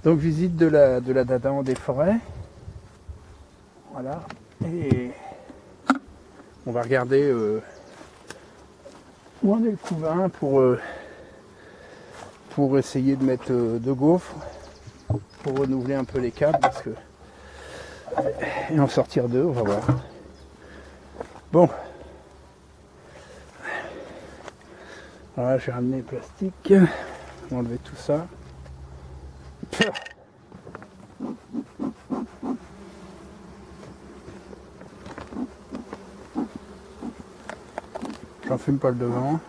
Donc visite de la Dadan des forêts. Voilà. Et on va regarder où en est le couvain pour essayer de mettre de gaufres, pour renouveler un peu les câbles parce que et en sortir deux, on va voir. Bon. Voilà, j'ai ramené le plastique. On va enlever tout ça. J'en fume pas le devant.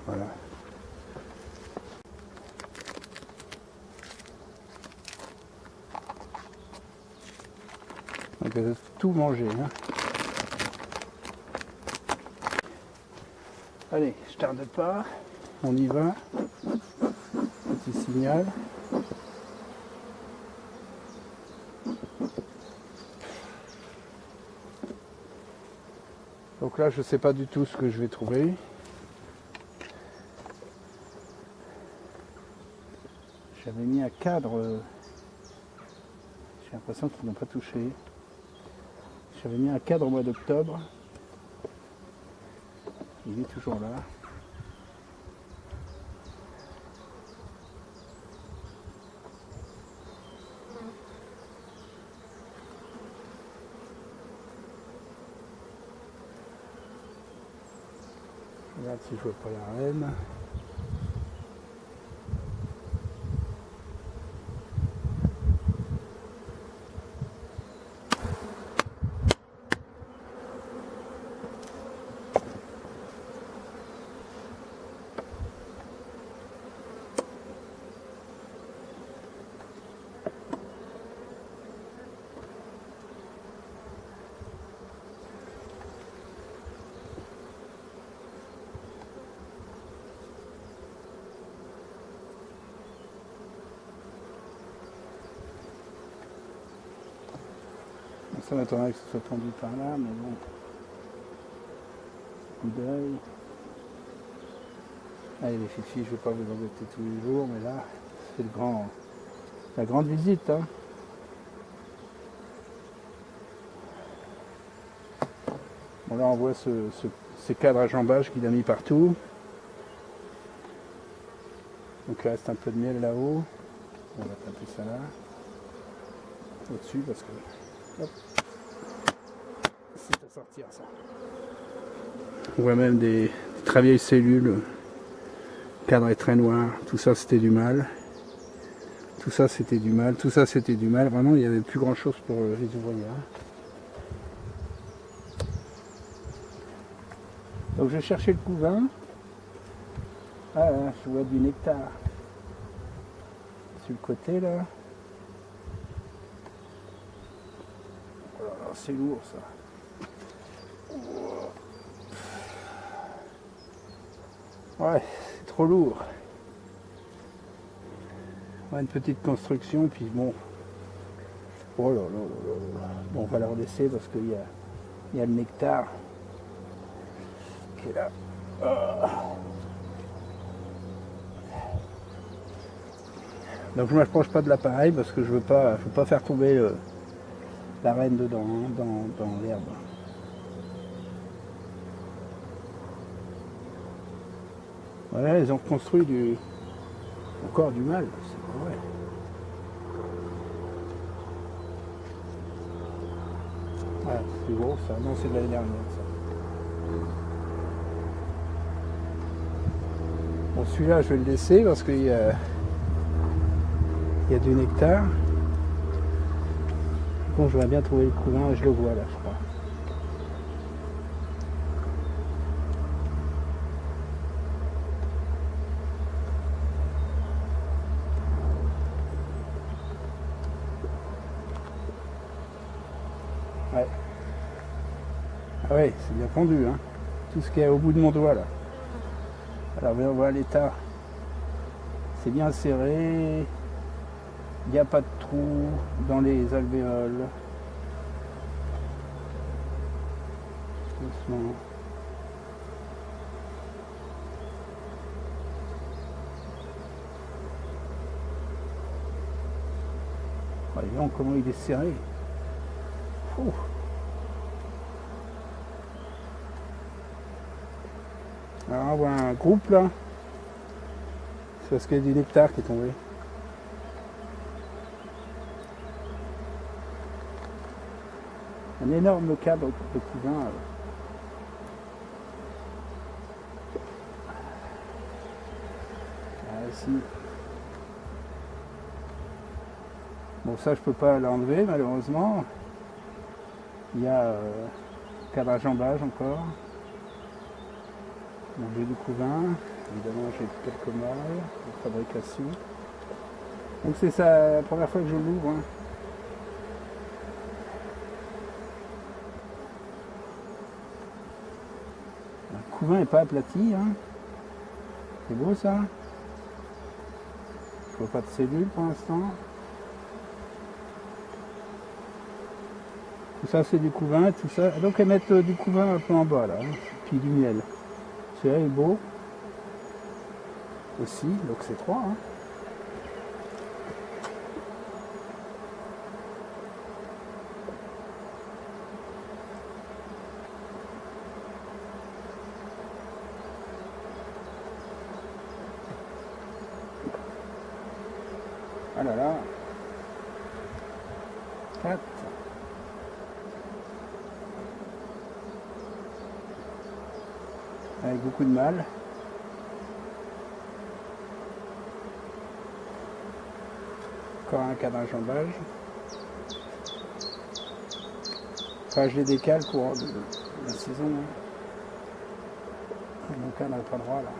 Voilà. Donc elle a tout mangé. Hein. Allez, je tarde pas. On y va. Petit signal. Donc là, je sais pas du tout ce que je vais trouver. J'avais mis un cadre. J'ai l'impression qu'ils n'ont pas touché. J'avais mis un cadre au mois d'octobre. Il est toujours là. Regarde si je vois pas la reine. Ça m'attendrait que ce soit tendu par là, mais bon. Coup d'œil. Allez les filles, je ne vais pas vous embêter tous les jours, mais là, c'est la grande visite. Hein. Bon là on voit ces cadres à jambage qu'il a mis partout. Donc il reste un peu de miel là-haut. On va taper ça là. Au-dessus parce que... Hop. C'est à sortir ça. On voit même des très vieilles cellules. Le cadre est très noir. Tout ça c'était du mal. Tout ça c'était du mal. Tout ça c'était du mal. Vraiment il n'y avait plus grand chose pour les ouvriers. Donc je vais chercher le couvain. Ah là, je vois du nectar. Sur le côté là. Oh là là, c'est lourd ça. Ouais, c'est trop lourd. Ouais, une petite construction, puis bon. Oh là là là là. Bon, on va la redesser parce qu'il y a le nectar qui est là. Oh. Donc je ne m'approche pas de l'appareil parce que je veux pas faire tomber la reine dedans, hein, dans l'herbe. Voilà, ils ont construit encore du mal, c'est pas vrai. Ah, c'est gros ça, non c'est de l'année dernière ça. Bon celui-là je vais le laisser parce qu'il y a du nectar. Bon je vais bien trouver le couvain, je le vois là je crois. Ouais. Ah ouais, c'est bien pendu, hein. Tout ce qui est au bout de mon doigt là. Alors on voit l'état. C'est bien serré. Il n'y a pas de trou dans les alvéoles. Doucement. Voyons comment il est serré. Ouh. Alors on voit un groupe là. C'est parce qu'il y a du nectar qui est tombé. Un énorme cadre de couvain. Ici. Bon, ça je peux pas l'enlever malheureusement. Il y a cadre à jambage encore. Donc, j'ai du couvain. Évidemment, j'ai quelques malles de fabrication. Donc c'est ça la première fois que je l'ouvre. Hein. Le couvain n'est pas aplati. Hein. C'est beau ça. Je vois pas de cellules pour l'instant. Tout ça c'est du couvain, tout ça. Donc elles mettent du couvain un peu en bas là, hein. Puis du miel. Celui-là est beau. Aussi, donc c'est 3. Hein. Ah là là. 4. Avec beaucoup de mal. Encore un cadre à jambage. Enfin, je les décale pour la saison. Hein. Mon cadre n'a pas le droit là.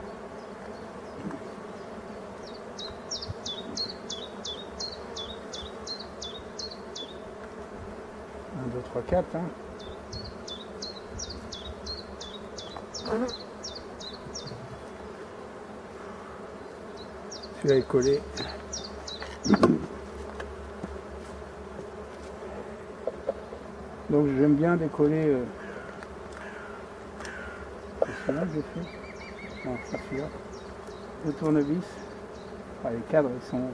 1, 2, 3, 4. Hein. Celui-là est collé. Donc j'aime bien décoller. C'est celui-là que j'ai fait. Non, c'est celui-là. Le tournevis. Ah, les cadres ils sont.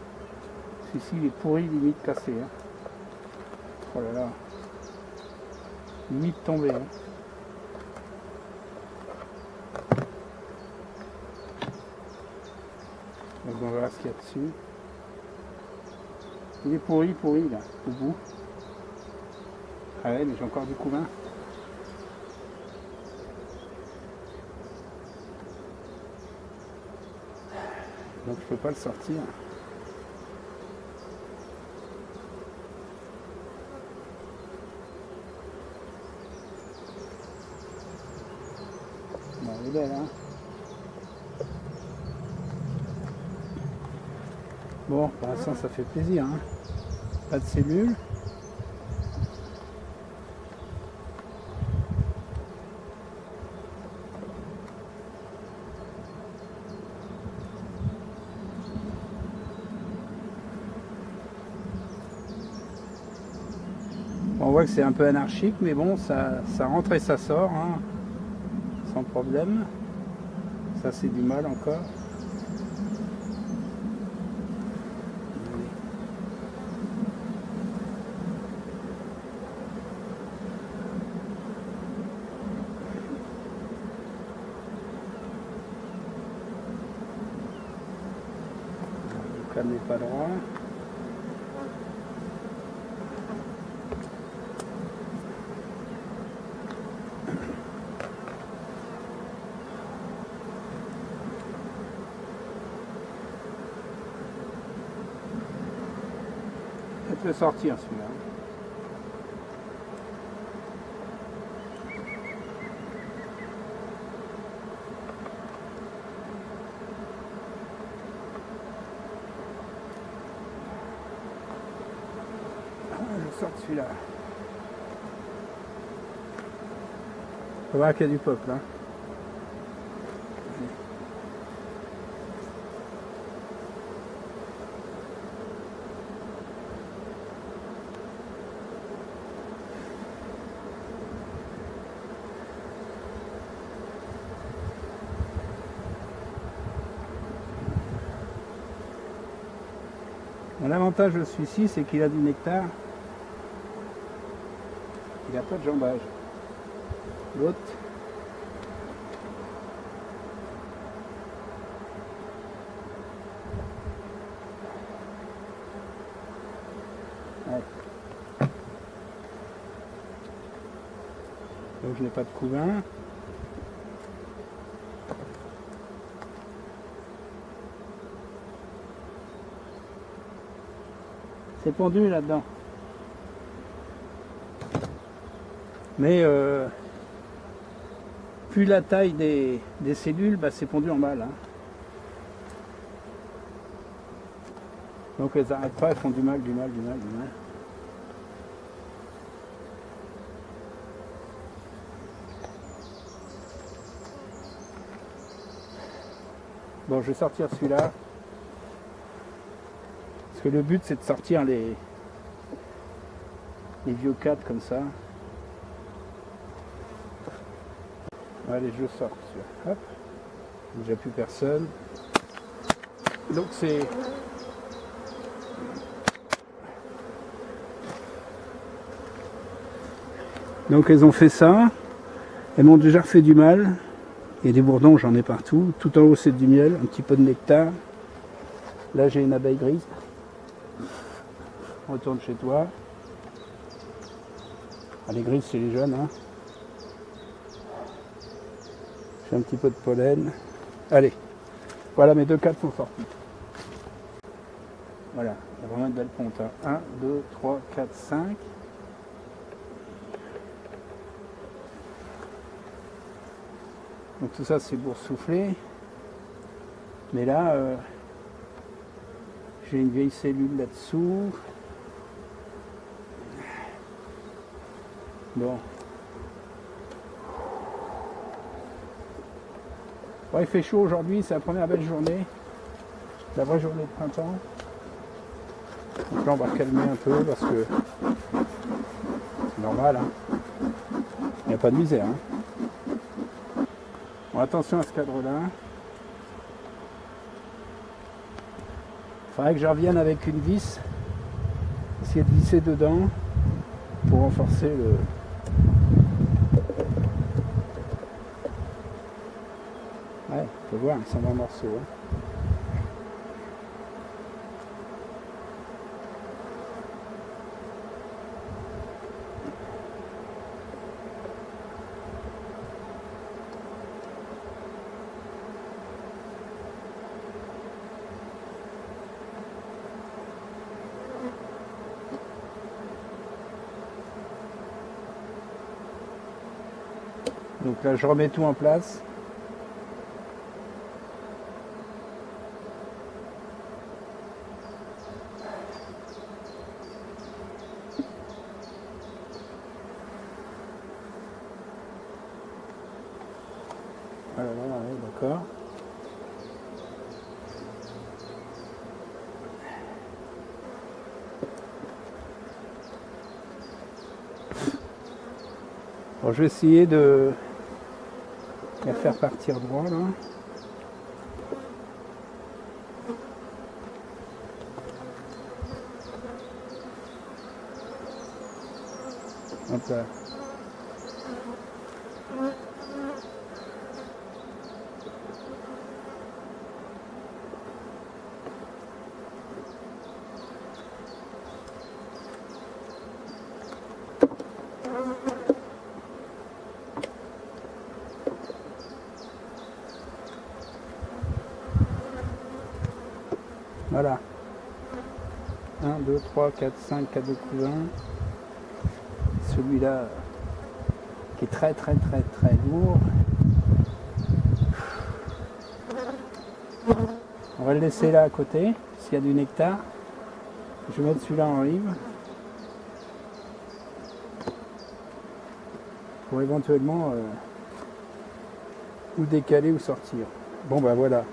Celui-ci il est pourri, limite cassé. Hein. Oh là là. Limite tombé. Hein. Donc on verra ce qu'il y a dessus. Il est pourri là, au bout. Ah ouais, mais j'ai encore du couvain. Donc je peux pas le sortir. Bon, elle est belle, hein. Bon, pour l'instant ça fait plaisir, hein. Pas de cellules. On voit que c'est un peu anarchique, mais bon, ça rentre et ça sort, hein, sans problème. Ça c'est du mal encore. Le câble n'est pas droit. Peut-être le sortir celui-là. Je sors celui-là. On va voir qu'il y a du peuple. Hein. L'avantage de celui-ci, c'est qu'il a du nectar. Il n'a pas de jambage. L'autre, ouais. Donc je n'ai pas de couvain. C'est pendu là-dedans. Mais plus la taille des cellules, bah, c'est pondu en balle. Hein. Donc elles n'arrêtent pas, elles font du mal. Bon, je vais sortir celui-là. Parce que le but, c'est de sortir les vieux cadres comme ça. Allez, je sors celui-là. Hop. Déjà plus personne. Donc c'est... Donc elles ont fait ça. Elles m'ont déjà fait du mal. Il y a des bourdons, j'en ai partout. Tout en haut, c'est du miel, un petit peu de nectar. Là, j'ai une abeille grise. Retourne chez toi. Ah, les grises, c'est les jeunes. Hein. J'ai un petit peu de pollen. Allez, voilà, mes 2 cadres sont sortis. Voilà, il y a vraiment une belle ponte. 1, 2, 3, 4, 5. Donc tout ça, c'est boursouflé. Mais là, j'ai une vieille cellule là-dessous. Bon. Bon, il fait chaud aujourd'hui, c'est la première belle journée. La vraie journée de printemps. Donc là, on va calmer un peu parce que c'est normal. Hein. Il n'y a pas de misère. Hein. Bon, attention à ce cadre-là. Il faudrait que je revienne avec une vis. Essayer de visser dedans pour renforcer le... Ouais, on peut voir, ils sont en morceaux. Hein. Donc là, je remets tout en place. Voilà, d'accord. Bon, je vais essayer de la faire partir droit là. Hop là. Voilà. 1, 2, 3, 4, 5 cadeaux couvains. Celui-là qui est très lourd. On va le laisser là à côté, s'il y a du nectar. Je vais mettre celui-là en rive. Pour éventuellement ou décaler ou sortir. Bon ben voilà.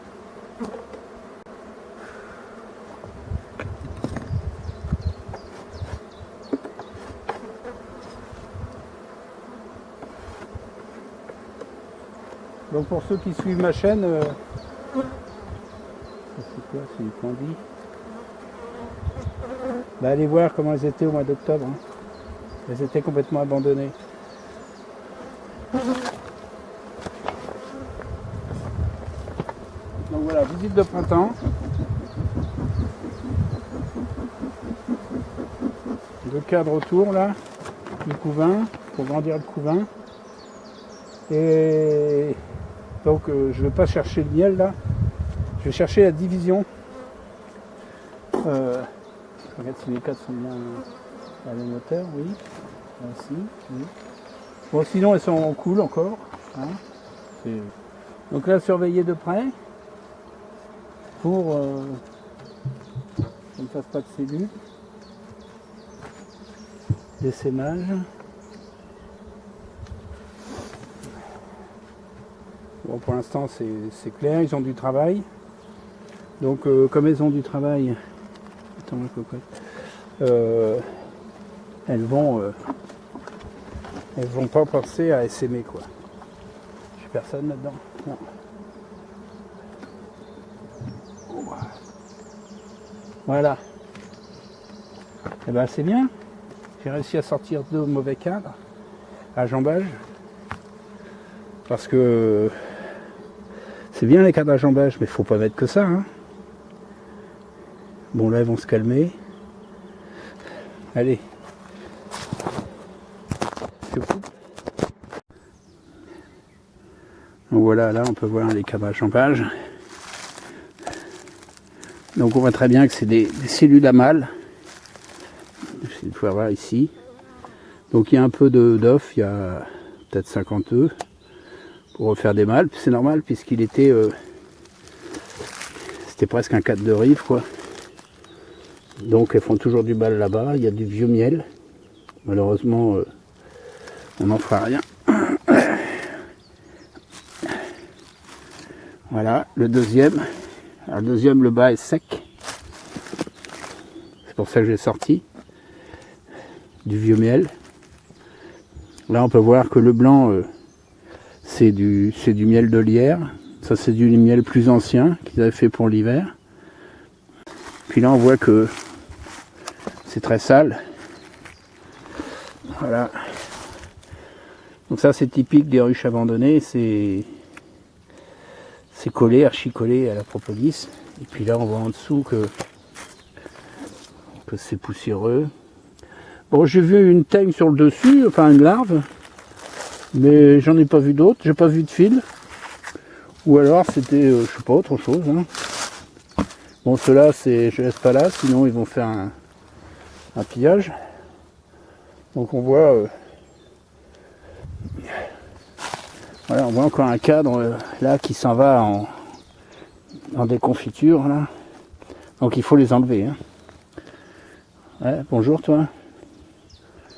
Donc pour ceux qui suivent ma chaîne, c'est quoi? C'est une candie. Bah, allez voir comment elles étaient au mois d'octobre. Hein. Elles étaient complètement abandonnées. Donc voilà, visite de printemps. Le cadre autour là, du couvain, pour grandir le couvain. Et donc je ne vais pas chercher le miel là, je vais chercher la division. Je regarde si les cadres sont bien à la hauteur, oui. Là aussi, oui. Bon, sinon elles sont cool encore. Hein. Donc là, surveiller de près pour qu'on ne fasse pas de cellules. D'essaimage. Bon, pour l'instant c'est clair, ils ont du travail. Donc comme ils ont du travail, attends ma cocotte, elles vont pas penser à essaimer quoi. J'ai personne là-dedans. Non. Voilà. Et ben c'est bien. J'ai réussi à sortir 2 mauvais cadres à jambage. Parce que c'est bien les cadres à jambage, mais il faut pas mettre que ça. Hein. Bon là ils vont se calmer. Allez. Je coupe. Donc voilà, là on peut voir les cadres à jambage. Donc on voit très bien que c'est des cellules à mâle. Il faut voir ici. Donc il y a un peu d'œufs, il y a peut-être 50 œufs pour refaire des mâles. C'est normal puisqu'il était c'était presque un cadre de rive quoi. Donc elles font toujours du mâle là-bas. Il y a du vieux miel. Malheureusement on n'en fera rien. Voilà le deuxième. Alors le deuxième, le bas est sec. C'est pour ça que j'ai sorti du vieux miel. Là on peut voir que le blanc c'est du miel de lierre. Ça c'est du miel plus ancien qu'ils avaient fait pour l'hiver. Puis là on voit que c'est très sale. Voilà. Donc ça c'est typique des ruches abandonnées. C'est collé, archi collé à la propolis. Et puis là on voit en dessous que c'est poussiéreux. Bon, j'ai vu une teigne sur le dessus, enfin une larve, mais j'en ai pas vu d'autres, j'ai pas vu de fil. Ou alors c'était, je sais pas, autre chose. Hein. Bon, ceux-là, je laisse pas là, sinon ils vont faire un pillage. Donc on voit, voilà, on voit encore un cadre là qui s'en va en déconfiture là. Donc il faut les enlever. Hein. Ouais, bonjour toi.